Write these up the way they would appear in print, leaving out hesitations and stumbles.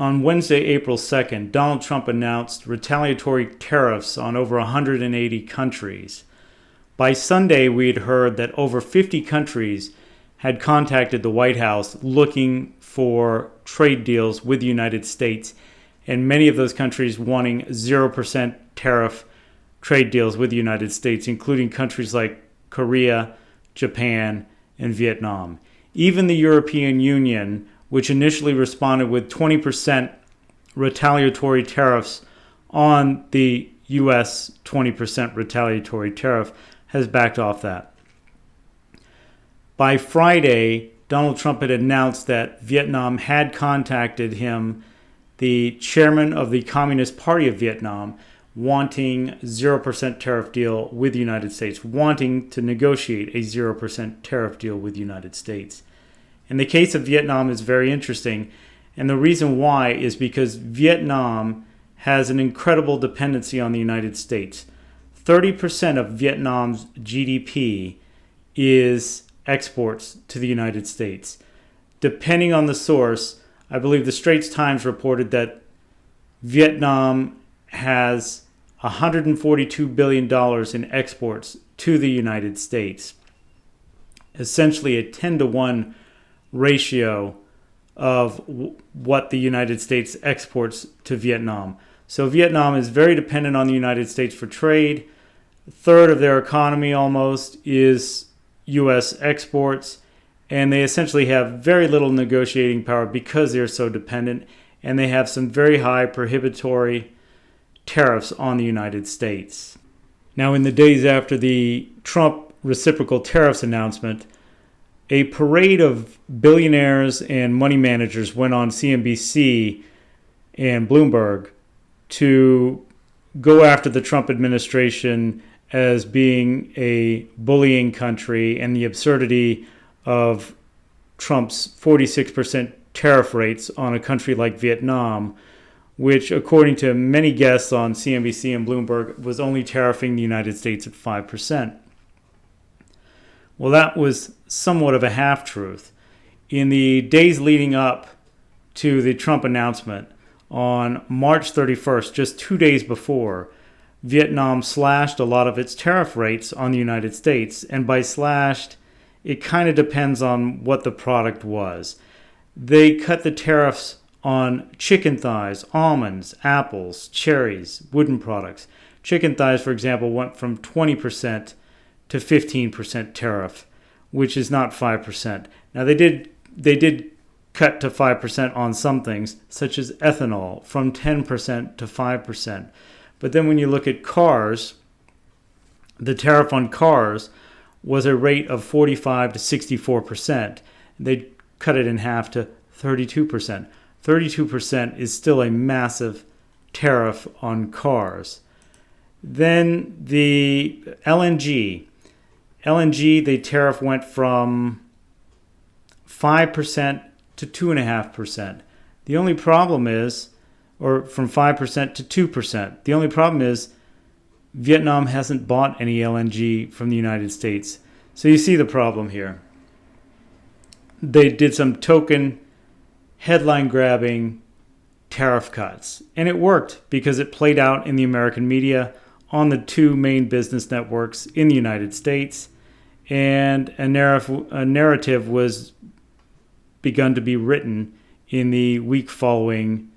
On Wednesday, April 2nd, Donald Trump announced retaliatory tariffs on over 180 countries. By Sunday, we had heard that over 50 countries had contacted the White House looking for trade deals with the United States, and many of those countries wanting 0% tariff trade deals with the United States, including countries like Korea, Japan, and Vietnam. Even the European Union, which initially responded with 20% retaliatory tariffs on the U.S. 20% retaliatory tariff, has backed off that. By Friday, Donald Trump had announced that Vietnam had contacted him, the chairman of the Communist Party of Vietnam, wanting 0% tariff deal with the United States, wanting to negotiate a 0% tariff deal with the United States. And the case of Vietnam is very interesting, and the reason why is because Vietnam has an incredible dependency on the United States. 30% of Vietnam's GDP is exports to the United States. Depending on the source, I believe the Straits Times reported that Vietnam has $142 billion in exports to the United States. Essentially a 10-to-1 ratio of what the United States exports to Vietnam. So Vietnam is very dependent on the United States for trade. A third of their economy almost is U.S. exports, and they essentially have very little negotiating power because they're so dependent, and they have some very high prohibitory tariffs on the United States. Now, in the days after the Trump reciprocal tariffs announcement, a parade of billionaires and money managers went on CNBC and Bloomberg to go after the Trump administration as being a bullying country and the absurdity of Trump's 46% tariff rates on a country like Vietnam, which, according to many guests on CNBC and Bloomberg, was only tariffing the United States at 5%. Well, that was somewhat of a half-truth. In the days leading up to the Trump announcement, on March 31st, just 2 days before, Vietnam slashed a lot of its tariff rates on the United States. And by slashed, it kind of depends on what the product was. They cut the tariffs on chicken thighs, almonds, apples, cherries, wooden products. Chicken thighs, for example, went from 20% to 15% tariff, which is not 5%. Now they did cut to 5% on some things, such as ethanol, from 10% to 5%. But then when you look at cars, the tariff on cars was a rate of 45 to 64%. They cut it in half to 32%. 32% is still a massive tariff on cars. Then the LNG, the tariff went from 5% to 2.5%. The only problem is, or from 5% to 2%. The only problem is Vietnam hasn't bought any LNG from the United States. So you see the problem here. They did some token headline-grabbing tariff cuts. And it worked because it played out in the American media on the two main business networks in the United States. And a narrative was begun to be written in the week following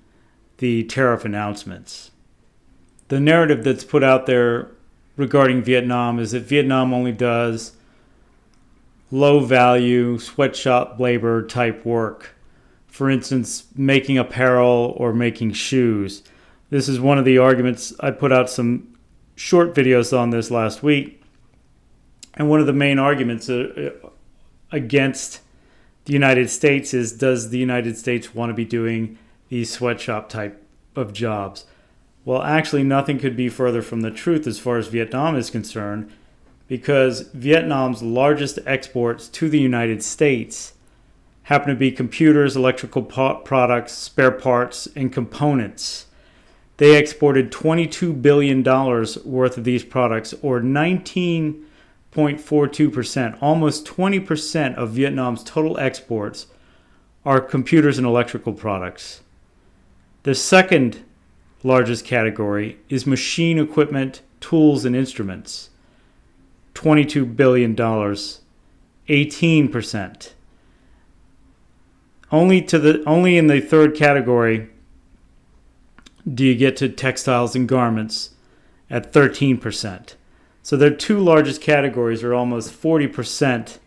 the tariff announcements. The narrative that's put out there regarding Vietnam is that Vietnam only does low-value, sweatshop labor type work. For instance, making apparel or making shoes. This is one of the arguments. I put out some short videos on this last week. And one of the main arguments against the United States is, does the United States want to be doing these sweatshop type of jobs? Well, actually, nothing could be further from the truth as far as Vietnam is concerned, because Vietnam's largest exports to the United States happen to be computers, electrical products, spare parts, and components. They exported $22 billion worth of these products, or 19.42%. Almost 20% of Vietnam's total exports are computers and electrical products. The second largest category is machine equipment, tools, and instruments. $22 billion, 18%. Only in the third category do you get to textiles and garments at 13%. So their two largest categories are almost 40%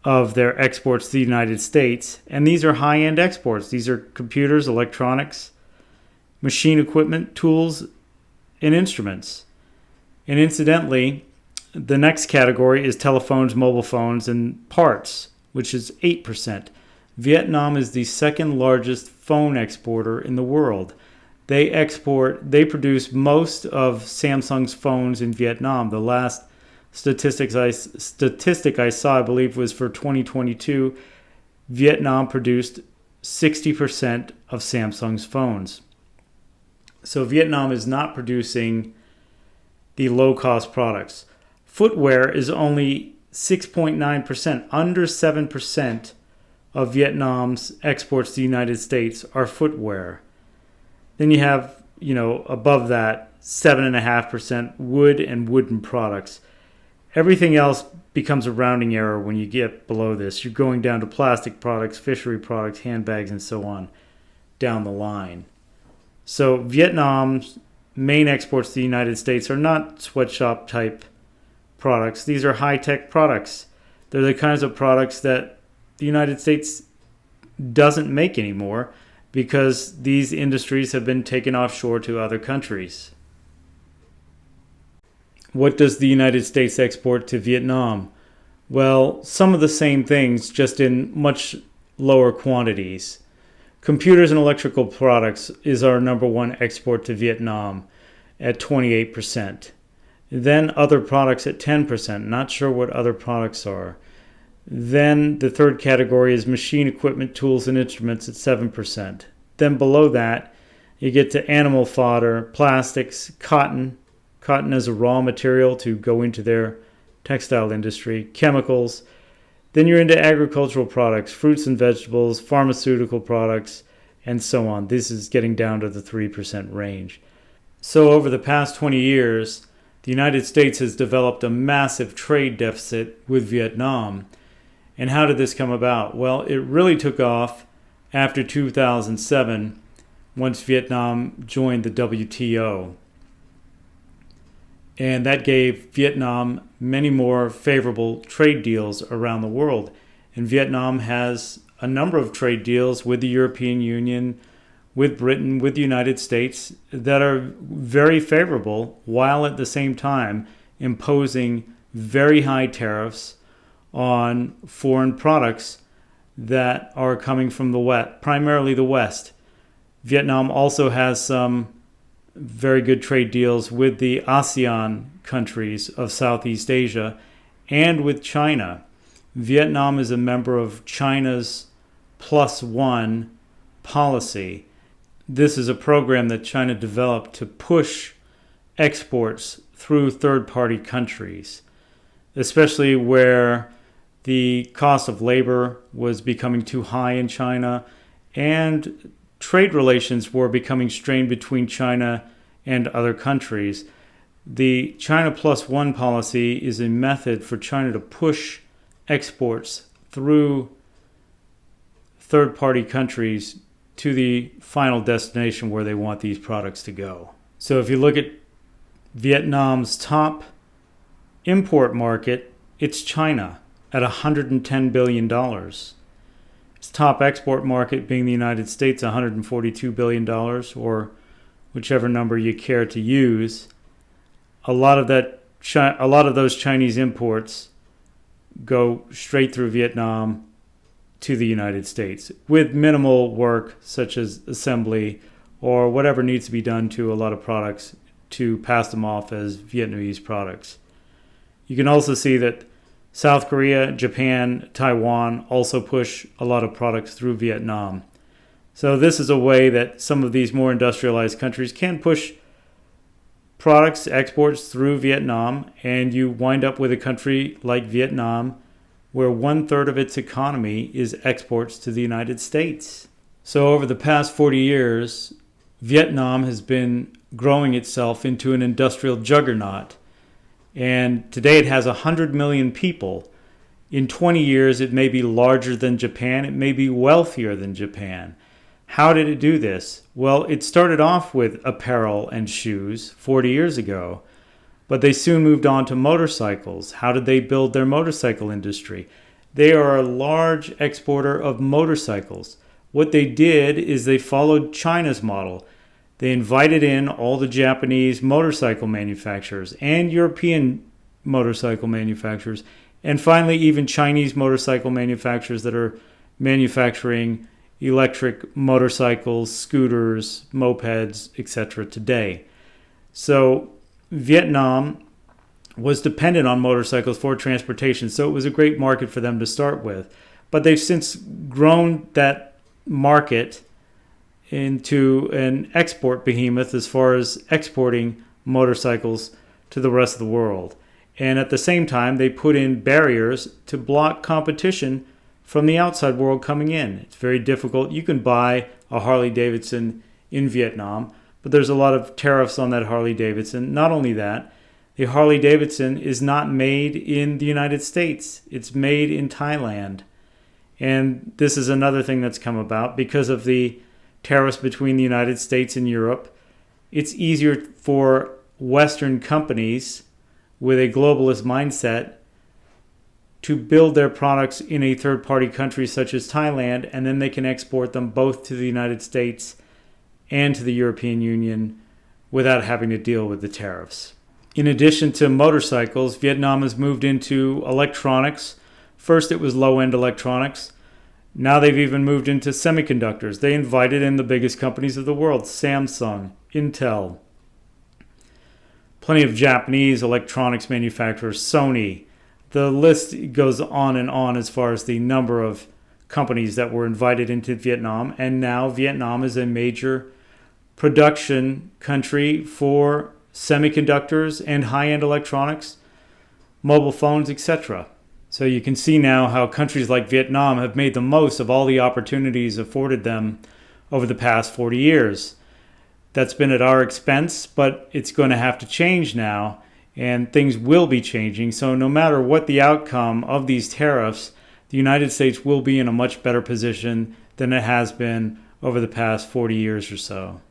of their exports to the United States. And these are high-end exports. These are computers, electronics, machine equipment, tools, and instruments. And incidentally, the next category is telephones, mobile phones, and parts, which is 8%. Vietnam is the second largest phone exporter in the world. They produce most of Samsung's phones in Vietnam. The last statistic I saw, I believe, was for 2022. Vietnam produced 60% of Samsung's phones. So Vietnam is not producing the low-cost products. Footwear is only 6.9%, under 7% of Vietnam's exports to the United States are footwear. Then you have, above that, 7.5% wood and wooden products. Everything else becomes a rounding error when you get below this. You're going down to plastic products, fishery products, handbags, and so on down the line. So Vietnam's main exports to the United States are not sweatshop type products. These are high-tech products. They're the kinds of products that the United States doesn't make anymore because these industries have been taken offshore to other countries. What does the United States export to Vietnam? Well, some of the same things, just in much lower quantities. Computers and electrical products is our number one export to Vietnam at 28%. Then other products at 10%. Not sure what other products are. Then the third category is machine equipment, tools, and instruments at 7%. Then below that, you get to animal fodder, plastics, cotton as a raw material to go into their textile industry, chemicals. Then you're into agricultural products, fruits and vegetables, pharmaceutical products, and so on. This is getting down to the 3% range. So over the past 20 years, the United States has developed a massive trade deficit with Vietnam. And how did this come about? Well, it really took off after 2007, once Vietnam joined the WTO. And that gave Vietnam many more favorable trade deals around the world. And Vietnam has a number of trade deals with the European Union, with Britain, with the United States that are very favorable, while at the same time imposing very high tariffs on foreign products that are coming from the West, primarily the West. Vietnam also has some very good trade deals with the ASEAN countries of Southeast Asia and with China. Vietnam is a member of China's Plus One policy. This is a program that China developed to push exports through third-party countries, especially where the cost of labor was becoming too high in China and trade relations were becoming strained between China and other countries. The China Plus One policy is a method for China to push exports through third-party countries to the final destination where they want these products to go. So if you look at Vietnam's top import market, it's China at $110 billion. Its top export market being the United States, $142 billion, or whichever number you care to use. A lot of those Chinese imports go straight through Vietnam to the United States with minimal work such as assembly or whatever needs to be done to a lot of products to pass them off as Vietnamese products. You can also see that South Korea, Japan, Taiwan also push a lot of products through Vietnam. So this is a way that some of these more industrialized countries can push products, exports through Vietnam, and you wind up with a country like Vietnam where 1/3 of its economy is exports to the United States. So over the past 40 years, Vietnam has been growing itself into an industrial juggernaut. And today it has 100 million people. In 20 years, it may be larger than Japan. It may be wealthier than Japan. How did it do this? Well, it started off with apparel and shoes 40 years ago, but they soon moved on to motorcycles. How did they build their motorcycle industry? They are a large exporter of motorcycles. What they did is they followed China's model. They invited in all the Japanese motorcycle manufacturers and European motorcycle manufacturers, and finally even Chinese motorcycle manufacturers that are manufacturing electric motorcycles, scooters, mopeds, etc. today. So Vietnam was dependent on motorcycles for transportation, so it was a great market for them to start with. But they've since grown that market into an export behemoth as far as exporting motorcycles to the rest of the world. And at the same time, they put in barriers to block competition from the outside world coming in. It's very difficult. You can buy a Harley Davidson in Vietnam, but there's a lot of tariffs on that Harley Davidson. Not only that, the Harley Davidson is not made in the United States. It's made in Thailand. And this is another thing that's come about because of the tariffs between the United States and Europe. It's easier for Western companies with a globalist mindset to build their products in a third-party country such as Thailand, and then they can export them both to the United States and to the European Union without having to deal with the tariffs. In addition to motorcycles, Vietnam has moved into electronics. First it was low-end electronics. Now they've even moved into semiconductors. They invited in the biggest companies of the world, Samsung, Intel, plenty of Japanese electronics manufacturers, Sony. The list goes on and on as far as the number of companies that were invited into Vietnam. And now Vietnam is a major production country for semiconductors and high-end electronics, mobile phones, etc. So you can see now how countries like Vietnam have made the most of all the opportunities afforded them over the past 40 years. That's been at our expense, but it's going to have to change now, and things will be changing. So no matter what the outcome of these tariffs, the United States will be in a much better position than it has been over the past 40 years or so.